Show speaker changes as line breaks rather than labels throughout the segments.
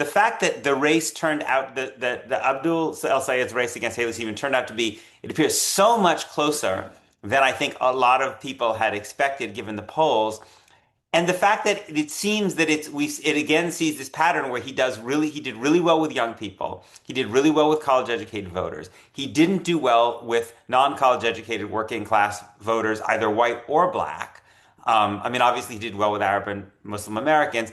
the fact that the race turned out the Abdul El-Sayed's race against Haley Stevens turned out to be, it appears, so much closer than I think a lot of people had expected given the polls. And the fact that it seems that it again sees this pattern where he did really well with young people. He did really well with college educated voters. He didn't do well with non-college educated working class voters, either white or black. I mean, obviously he did well with Arab and Muslim Americans.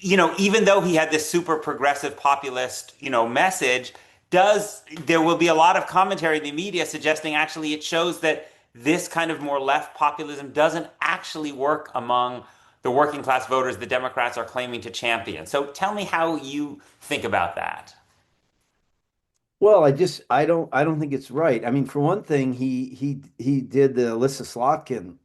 Even though he had this super progressive populist, message, there will be a lot of commentary in the media suggesting actually it shows that this kind of more left populism doesn't actually work among the working class voters the Democrats are claiming to champion. So tell me how you think about that.
Well, I don't think it's right. I mean, for one thing, he did the Alyssa Slotkin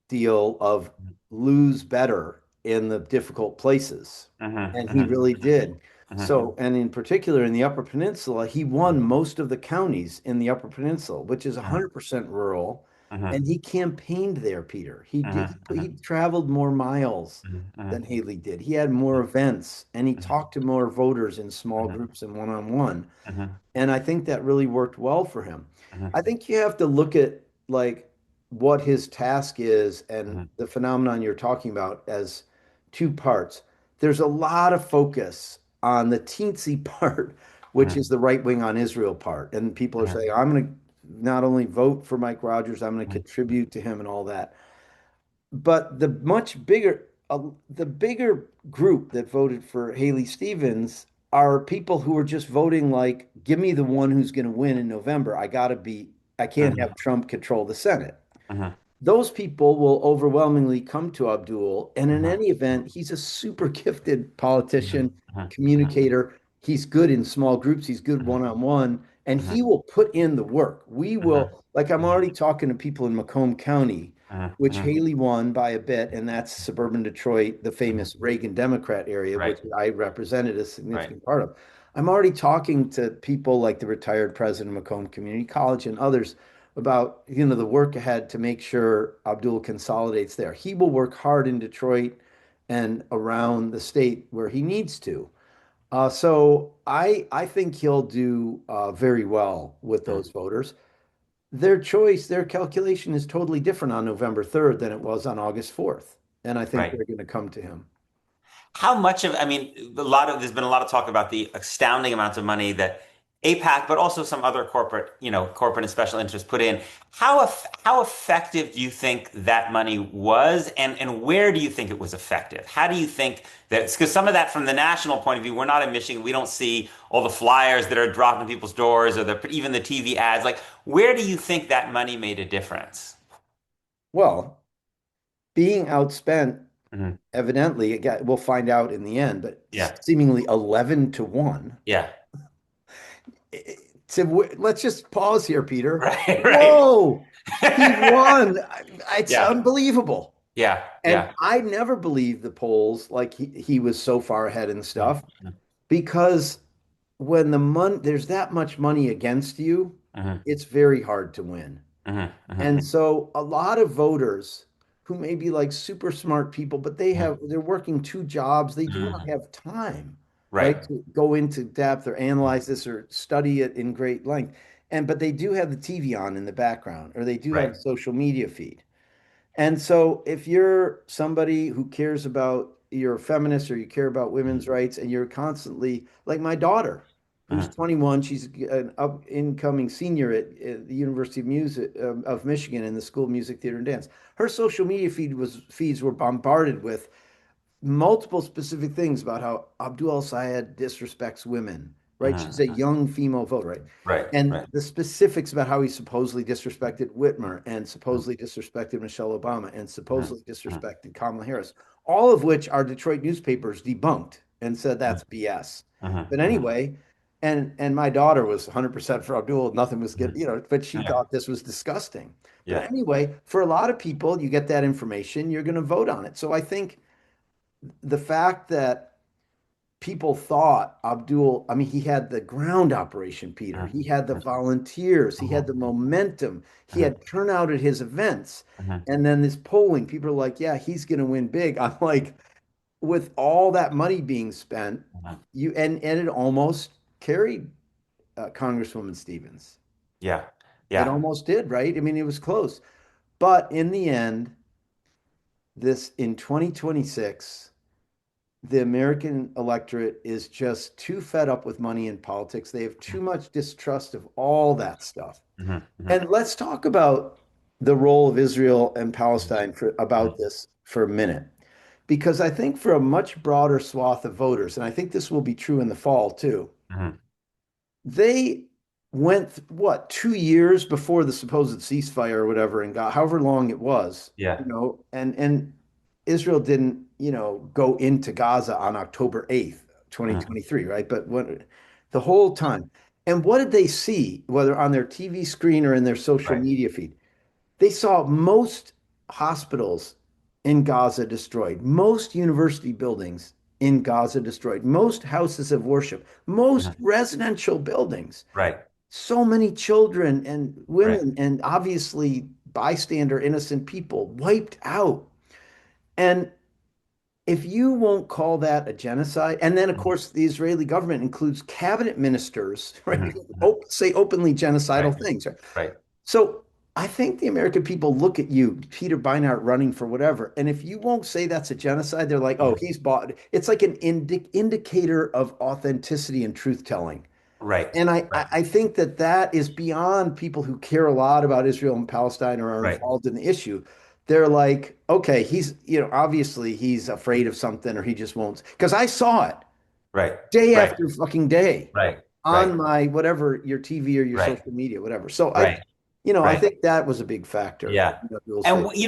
deal of lose better in the difficult places. And he
Hmm.
really did.
Hmm.
So, and in particular in the Upper Peninsula, he won most of the counties in the Upper Peninsula, which is
Hmm.
100% rural.
Hmm.
And he campaigned there, Peter.
Hmm.
He traveled more miles
Hmm.
than Haley did. He had more events and he talked to more voters in small groups and one-on-one.
Hmm.
And I think that really worked well for him.
Hmm.
I think you have to look at like what his task is and
Hmm.
the phenomenon you're talking about as two parts. There's a lot of focus on the teensy part, which
Hmm.
is the right wing on Israel part. And people are saying,
Hmm.
I'm going to not only vote for Mike Rogers, I'm going to
Hmm.
contribute to him and all that. But the bigger group that voted for Haley Stevens are people who are just voting like, give me the one who's going to win in November. I can't
Hmm.
have Trump control the Senate.
Hmm.
Those people will overwhelmingly come to Abdul. And in
Hmm.
any event, he's a super gifted politician,
Hmm.
communicator. He's good in small groups. He's good one-on-one, and he
Hmm.
will put in the work. We
Hmm.
will, like I'm already talking to people in Macomb County, which
Hmm.
Haley won by a bit, and that's suburban Detroit, the
Hmm.
famous Reagan Democrat area,
Right.
which I represented a
Right.
significant part of. I'm already talking to people like the retired president of Macomb Community College and others about the work ahead to make sure Abdul consolidates there. He will work hard in Detroit and around the state where he needs to. So I think he'll do very well with those voters. Their choice, their calculation is totally different on November 3rd than it was on August 4th. And I think
Right.
they're going to come to him.
How much of, I mean, there's been a lot of talk about the astounding amounts of money that APAC, but also some other corporate and special interests put in. How effective do you think that money was, and where do you think it was effective? How do you think that, because some of that from the national point of view, we're not in Michigan, we don't see all the flyers that are dropped in people's doors or even the TV ads. Like, where do you think that money made a difference?
Well, being outspent,
Hmm.
evidently, again, we'll find out in the end, but
Yeah.
seemingly 11 to 1.
Yeah.
So let's just pause here, Peter.
Right. Right.
Whoa, he won. It's
Yeah.
unbelievable.
Yeah.
And
Yeah.
I never believed the polls like he was so far ahead and
Mhm.
stuff because when there's that much money against you,
Mhm.
it's very hard to win.
Mhm. Mhm.
And so a lot of voters who may be like super smart people, but
Mhm.
they're working two jobs. They do not
Mhm.
have time, right,
Right.
to go into depth or analyze this or study it in great length. But they do have the TV on in the background, or they do have
Right.
a social media feed. And so if you're somebody who cares about, you're a feminist or you care about women's
Mhm.
rights and you're constantly like my daughter, who's
Mhm.
21, she's an up incoming senior at the University of Music of Michigan in the School of Music, Theater and Dance. Her social media feeds were bombarded with multiple specific things about how Abdul El-Sayed disrespects women, right? She's a
Mhm.
young female voter, right?
Right.
And
Right.
the specifics about how he supposedly disrespected Whitmer and supposedly disrespected Michelle Obama and
Mhm.
supposedly
Mhm.
disrespected Kamala Harris, all of which our Detroit newspapers debunked and said that's BS.
Mhm.
But
Mhm.
anyway, and my daughter was 100% for Abdul, nothing was
Mhm.
good, but she
Yeah.
thought this was disgusting. But
Yeah.
anyway, for a lot of people, you get that information, you're going to vote on it. So I think the fact that people thought Abdul, I mean, he had the ground operation, Peter.
Mhm.
He had the volunteers. He had the
Mhm.
momentum. He
Mhm.
had turnout at his events.
Mhm.
And then this polling, people are like, yeah, he's going to win big. I'm like, with all that money being spent,
Mhm.
and it almost carried Congresswoman Stevens.
Yeah.
It
Yeah.
almost did, right? I mean, it was close. But in the end, this in 2026, the American electorate is just too fed up with money in politics. They have too much distrust of all that stuff.
Mhm. Mhm.
And let's talk about the role of Israel and
Mhm.
Palestine for
Mhm.
about this for a minute. Because I think for a much broader swath of voters, and I think this will be true in the fall too,
Mhm.
they went, what, 2 years before the supposed ceasefire or whatever, and got however long it was,
Yeah.
and Israel didn't, go into Gaza on October 8th,
Mhm.
2023, right? But what the whole time. And what did they see, whether on their TV screen or in their social
Right.
media feed? They saw most hospitals in Gaza destroyed, most university buildings in Gaza destroyed, most houses of worship, most
Mhm.
residential buildings,
Right.
so many children and
Right.
women, and obviously bystander innocent people wiped out. And if you won't call that a genocide, and then of
Mhm.
course the Israeli government includes cabinet ministers, right,
Mhm.
who
Mhm.
say openly
Right.
genocidal things, right?
Right.
So I think the American people look at you, Peter Beinart, running for whatever, and if you won't say that's a genocide, they're like, oh,
Mhm.
he's bought. It's like an indicator of authenticity and truth telling.
Right.
And I think that that is beyond people who care a lot about Israel and Palestine or are
Right.
involved in the issue. They're like, okay, he's, obviously he's afraid of something or he just won't. Because I saw it
Right.
day
Right.
after fucking day
Right.
on
Right.
my whatever, your TV or your
Right.
social media, whatever. So
Right.
I
Right.
think that was a big factor.
Yeah.
You'll
And
say,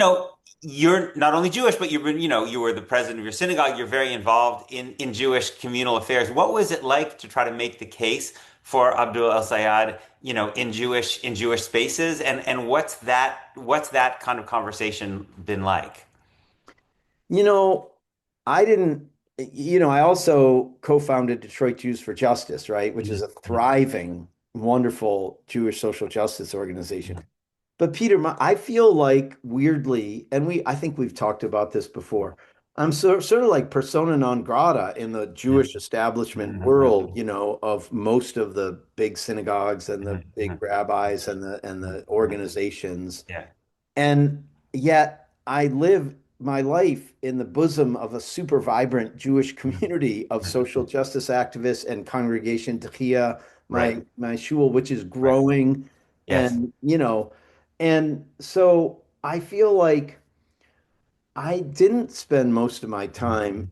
you're not only Jewish, but you were the president of your synagogue. You're very involved in Jewish communal affairs. What was it like to try to make the case for Abdul El-Sayed, in Jewish spaces? And what's that kind of conversation been like?
you know, I didn't, I also co-founded Detroit Jews for Justice, right, which is
Mhm.
a
Mhm.
thriving, wonderful Jewish social justice organization.
Mhm.
But Peter, I feel like weirdly, and I think we've talked about this before. I'm sort of like persona non grata in the
Mhm.
Jewish establishment
Mhm.
world,
Mhm.
of most of the big synagogues and the
Mhm.
big
Mhm.
rabbis and the
Mhm.
organizations.
Yeah.
And yet I live my life in the bosom of a super vibrant Jewish
Mhm.
community of social
Mhm.
justice activists and congregation Tehillah,
Right.
my shul, which is
Right.
growing.
Yes.
And, and so I feel like I didn't spend most of my
Mhm.
time
Mhm.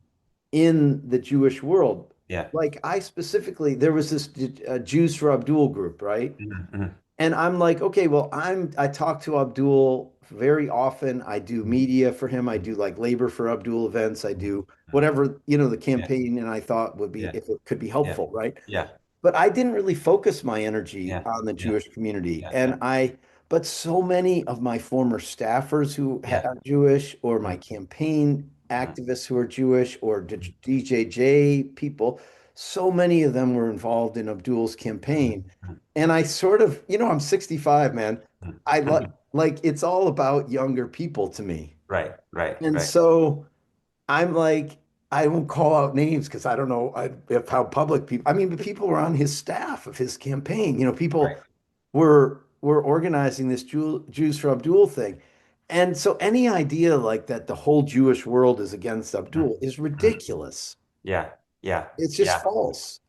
in the Jewish world.
Yeah.
Like I specifically, there was this Jews for Abdul group, right?
Mhm. Mhm.
And I'm like, okay, well, I talk to Abdul very often. I do
Mhm.
media for him. I
Mhm.
do like labor for Abdul events. I
Mhm.
do
Mhm.
whatever, the
Yeah.
campaign, and I thought would be
Yeah.
if it could be
Yeah.
helpful, right?
Yeah.
But I didn't really focus my energy
Yeah.
on the
Yeah.
Jewish community.
Yeah. Yeah.
But so many of my former staffers who
Yeah.
are Jewish, or my
Mhm.
campaign
Mhm.
activists who are Jewish, or
Mhm.
DJJ people, so many of them were involved in Abdul's
Mhm.
campaign.
Mhm.
And I sort of, I'm 65, man. I
Mhm.
like it's all about younger people to me.
Right. Right.
And
Right.
so I'm like, I won't call out names because I don't know if how public people. I mean, the people were on his staff of his campaign. People
Right.
were organizing this Jews for Abdul thing, and so any idea like that the whole Jewish world is against
Mhm.
Abdul is
Mhm.
ridiculous.
Yeah. Yeah.
It's just
Yeah.
false.